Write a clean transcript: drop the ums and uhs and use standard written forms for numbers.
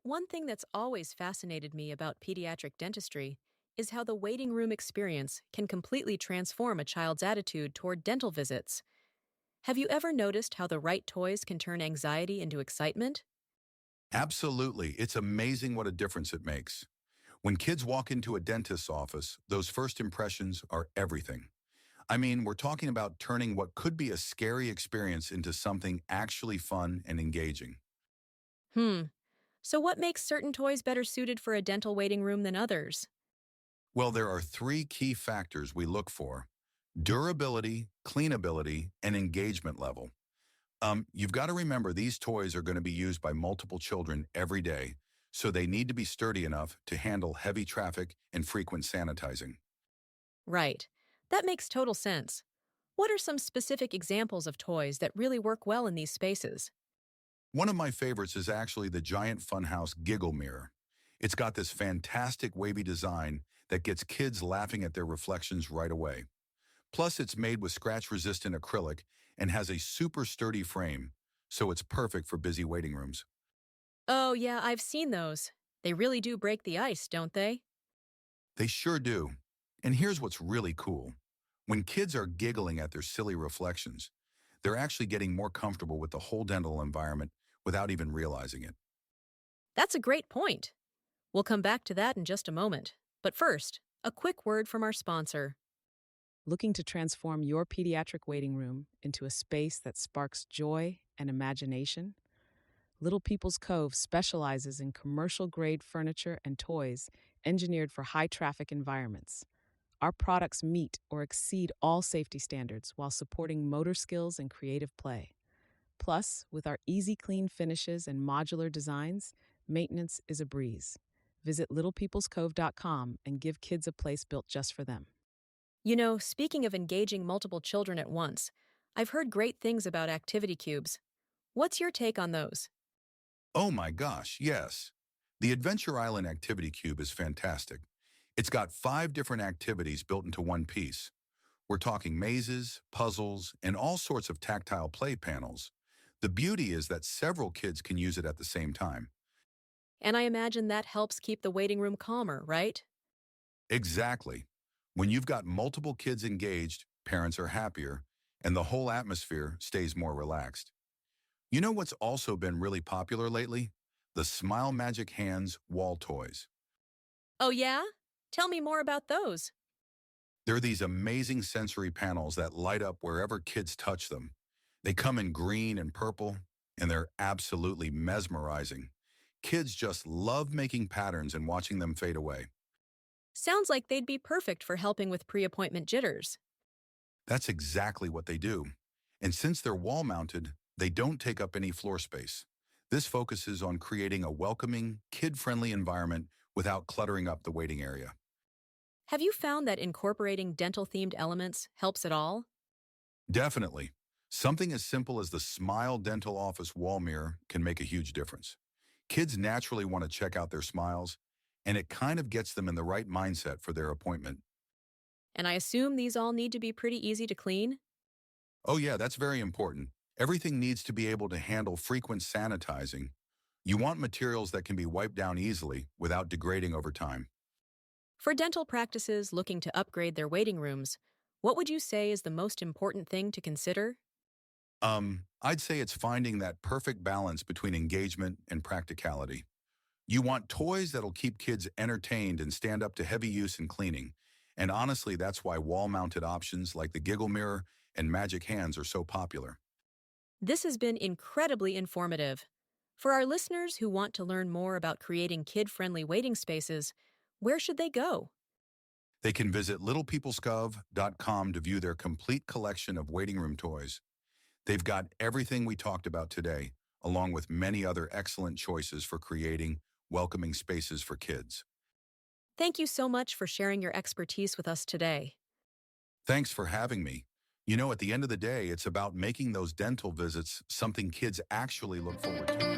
One thing that's always fascinated me about pediatric dentistry is how the waiting room experience can completely transform a child's attitude toward dental visits. Have you ever noticed how the right toys can turn anxiety into excitement? Absolutely. It's amazing what a difference it makes. When kids walk into a dentist's office, those first impressions are everything. I mean, we're talking about turning what could be a scary experience into something actually fun and engaging. Hmm, so what makes certain toys better suited for a dental waiting room than others? Well, there are three key factors we look for: durability, cleanability, and engagement level. You've got to remember these toys are going to be used by multiple children every day, so they need to be sturdy enough to handle heavy traffic and frequent sanitizing. Right, that makes total sense. What are some specific examples of toys that really work well in these spaces? One of my favorites is actually the Giant Funhouse Giggle Mirror. It's got this fantastic wavy design that gets kids laughing at their reflections right away. Plus, it's made with scratch-resistant acrylic and has a super sturdy frame, so it's perfect for busy waiting rooms. Oh, yeah, I've seen those. They really do break the ice, don't they? They sure do. And here's what's really cool. When kids are giggling at their silly reflections, they're actually getting more comfortable with the whole dental environment without even realizing it. That's a great point. We'll come back to that in just a moment. But first, a quick word from our sponsor. Looking to transform your pediatric waiting room into a space that sparks joy and imagination? Little People's Cove specializes in commercial grade furniture and toys engineered for high traffic environments. Our products meet or exceed all safety standards while supporting motor skills and creative play. Plus, with our easy clean finishes and modular designs, maintenance is a breeze. Visit littlepeoplescove.com and give kids a place built just for them. You know, speaking of engaging multiple children at once, I've heard great things about activity cubes. What's your take on those? Oh my gosh, yes. The Adventure Island Activity Cube is fantastic. It's got 5 different activities built into one piece. We're talking mazes, puzzles, and all sorts of tactile play panels. The beauty is that several kids can use it at the same time. And I imagine that helps keep the waiting room calmer, right? Exactly. When you've got multiple kids engaged, parents are happier, and the whole atmosphere stays more relaxed. You know what's also been really popular lately? The Smile Magic Hands wall toys. Oh, yeah? Tell me more about those. They're these amazing sensory panels that light up wherever kids touch them. They come in green and purple, and they're absolutely mesmerizing. Kids just love making patterns and watching them fade away. Sounds like they'd be perfect for helping with pre appointment jitters. That's exactly what they do. And since they're wall-mounted, they don't take up any floor space. This focuses on creating a welcoming, kid-friendly environment without cluttering up the waiting area. Have you found that incorporating dental themed elements helps at all? Definitely. Something as simple as the Smile Dental Office wall mirror can make a huge difference. Kids naturally want to check out their smiles, and it kind of gets them in the right mindset for their appointment. And I assume these all need to be pretty easy to clean? Oh yeah, that's very important. Everything needs to be able to handle frequent sanitizing. You want materials that can be wiped down easily without degrading over time. For dental practices looking to upgrade their waiting rooms, what would you say is the most important thing to consider? I'd say it's finding that perfect balance between engagement and practicality. You want toys that'll keep kids entertained and stand up to heavy use and cleaning. And honestly, that's why wall-mounted options like the Giggle Mirror and Magic Hands are so popular. This has been incredibly informative. For our listeners who want to learn more about creating kid friendly waiting spaces, where should they go? They can visit littlepeoplescove.com to view their complete collection of waiting room toys. They've got everything we talked about today, along with many other excellent choices for creating welcoming spaces for kids. Thank you so much for sharing your expertise with us today. Thanks for having me. You know, at the end of the day, it's about making those dental visits something kids actually look forward to.